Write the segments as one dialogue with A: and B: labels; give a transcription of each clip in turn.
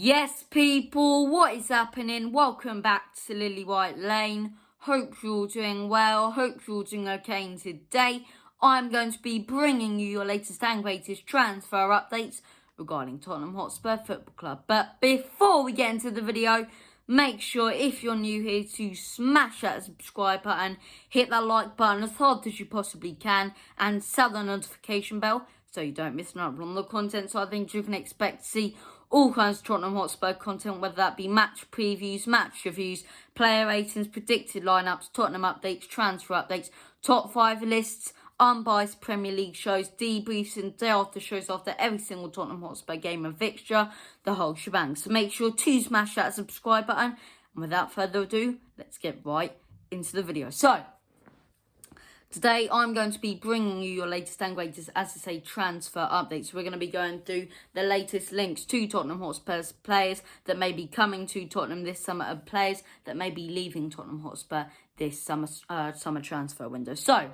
A: Yes, people, what is happening? Welcome back to Lily White Lane. Hope you're all doing well. Hope you're all doing okay. And today, I'm going to be bringing you your latest and greatest transfer updates regarding Tottenham Hotspur Football Club. But before we get into the video, make sure if you're new here to smash that subscribe button, hit that like button as hard as you possibly can, and set the notification bell so you don't miss out on the content. So I think you can expect to see all kinds of Tottenham Hotspur content, whether that be match previews, match reviews, player ratings, predicted lineups, Tottenham updates, transfer updates, top 5 lists, unbiased Premier League shows, debriefs and day after shows after every single Tottenham Hotspur game and fixture, the whole shebang. So make sure to smash that subscribe button. And without further ado, let's get right into the video. So, today, I'm going to be bringing you your latest and greatest, as I say, transfer updates. We're going to be going through the latest links to Tottenham Hotspur's players that may be coming to Tottenham this summer, and players that may be leaving Tottenham Hotspur this summer transfer window. So,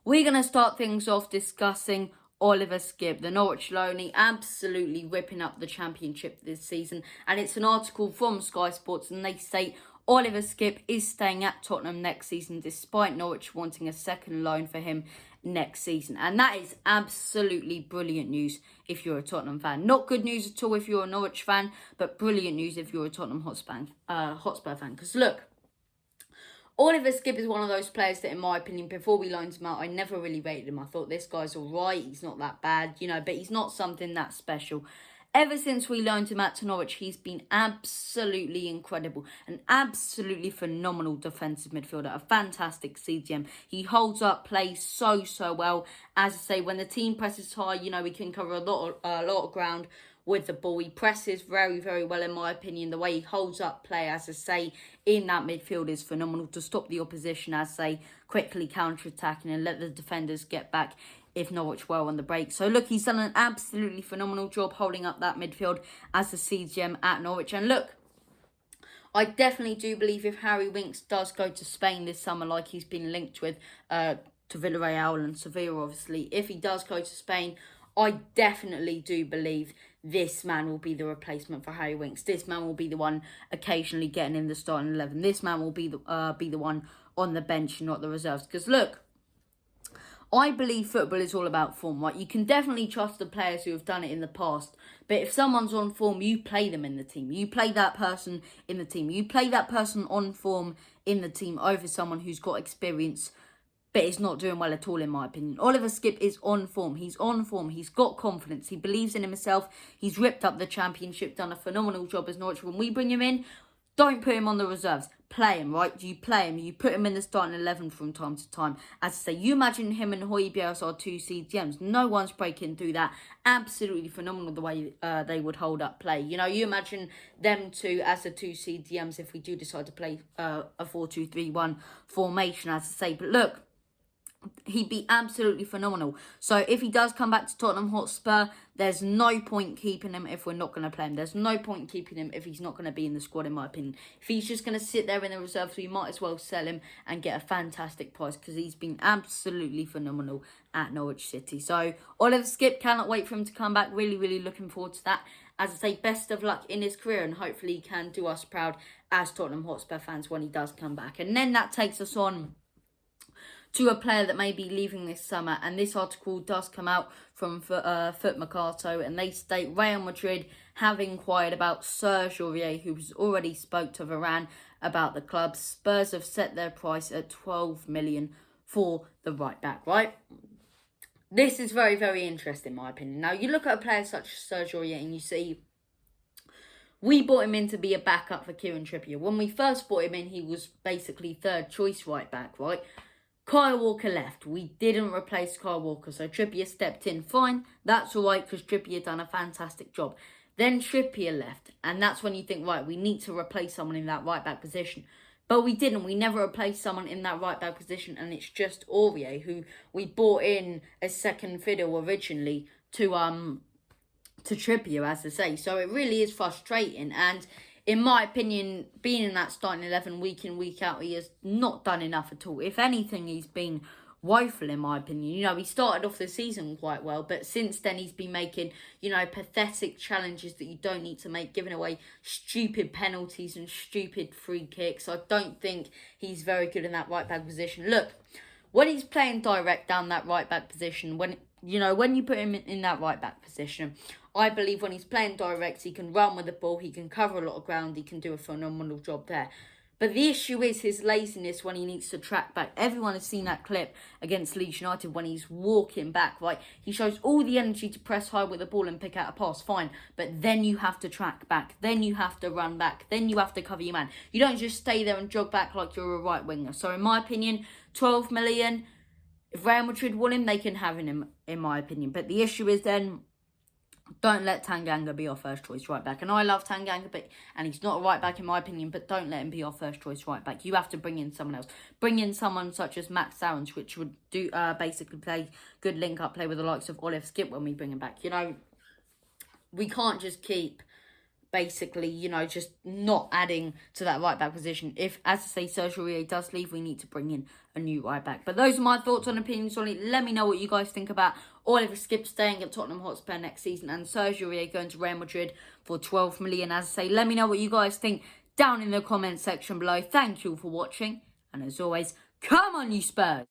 A: we're going to start things off discussing Oliver Skipp, the Norwich loanee, absolutely ripping up the Championship this season. And it's an article from Sky Sports, and they state Oliver Skipp is staying at Tottenham next season despite Norwich wanting a second loan for him next season. And that is absolutely brilliant news if you're a Tottenham fan. Not good news at all if you're a Norwich fan, but brilliant news if you're a Tottenham Hotspur fan. Because look, Oliver Skipp is one of those players that, in my opinion, before we loaned him out, I never really rated him. I thought this guy's all right, he's not that bad, but he's not something that special. Ever since we loaned him out to Norwich, he's been absolutely incredible. An absolutely phenomenal defensive midfielder. A fantastic CDM. He holds up, plays so well. As I say, when the team presses high, we can cover a lot of ground with the ball. He presses very well, in my opinion. The way he holds up play, as I say, in that midfield is phenomenal to stop the opposition, as I say, quickly counter-attacking and let the defenders get back if Norwich were on the break. So look, he's done an absolutely phenomenal job holding up that midfield as the CGM at Norwich. And look, I definitely do believe if Harry Winks does go to Spain this summer, like he's been linked with to Villarreal and Sevilla, obviously, if he does go to Spain, I definitely do believe this man will be the replacement for Harry Winks. This man will be the one occasionally getting in the starting 11. This man will be the one on the bench, not the reserves. Because look, I believe football is all about form, right? You can definitely trust the players who have done it in the past. But if someone's on form, you play them in the team. You play that person in the team. You play that person on form in the team over someone who's got experience but is not doing well at all, in my opinion. Oliver Skipp is on form. He's on form. He's got confidence. He believes in himself. He's ripped up the Championship, done a phenomenal job as Norwich. When we bring him in, don't put him on the reserves. Play him, right? You play him. You put him in the starting 11 from time to time. As I say, you imagine him and Højbjerg as our two CDMs. No one's breaking through that. Absolutely phenomenal the way they would hold up play. You imagine them two as the two CDMs if we do decide to play a 4-2-3-1 formation, as I say. But look, he'd be absolutely phenomenal. So if he does come back to Tottenham Hotspur, there's no point keeping him if we're not going to play him. There's no point keeping him if he's not going to be in the squad, in my opinion. If he's just going to sit there in the reserves, we might as well sell him and get a fantastic price because he's been absolutely phenomenal at Norwich City. So Oliver Skipp, cannot wait for him to come back. Really looking forward to that. As I say, best of luck in his career, and hopefully he can do us proud as Tottenham Hotspur fans when he does come back. And then that takes us on to a player that may be leaving this summer. And this article does come out from Foot Mercato, and they state Real Madrid have inquired about Serge, who has already spoke to Varane about the club. Spurs have set their price at 12 million for the right back, right? This is very interesting, in my opinion. Now, you look at a player such as Serge and you see we bought him in to be a backup for Kieran Trippier. When we first bought him in, he was basically third choice right back, right? Kyle Walker left. We didn't replace Kyle Walker, so Trippier stepped in. Fine, that's all right, because Trippier done a fantastic job. Then Trippier left, and that's when you think, right, we need to replace someone in that right-back position. But we didn't. We never replaced someone in that right-back position, and it's just Aurier, who we bought in as second fiddle originally to Trippier, as I say. So it really is frustrating, and in my opinion, being in that starting 11 week in, week out, he has not done enough at all. If anything, he's been woeful in my opinion. You know, he started off the season quite well, but since then he's been making, you know, pathetic challenges that you don't need to make, giving away stupid penalties and stupid free kicks. I don't think he's very good in that right back position. Look, when he's playing direct down that right back position, when you put him in that right back position, I believe when he's playing direct, he can run with the ball, he can cover a lot of ground, he can do a phenomenal job there. But the issue is his laziness when he needs to track back. Everyone has seen that clip against Leeds United when he's walking back, right? He shows all the energy to press high with the ball and pick out a pass, fine. But then you have to track back. Then you have to run back. Then you have to cover your man. You don't just stay there and jog back like you're a right winger. So in my opinion, 12 million, if Real Madrid want him, they can have him, in my opinion. But the issue is then, don't let Tanganga be our first choice right back. And I love Tanganga, and he's not a right back in my opinion, but don't let him be our first choice right back. You have to bring in someone else. Bring in someone such as Max Aarons, which would do basically play good link-up play with the likes of Skipp when we bring him back. You know, we can't just keep basically, you know, just not adding to that right back position. If, as I say, Serge does leave, we need to bring in a new right back. But those are my thoughts and opinions on it. Let me know what you guys think about Oliver Skipp staying at Tottenham Hotspur next season and Serge going to Real Madrid for 12 million. As I say, let me know what you guys think down in the comments section below. Thank you for watching. And as always, come on you Spurs!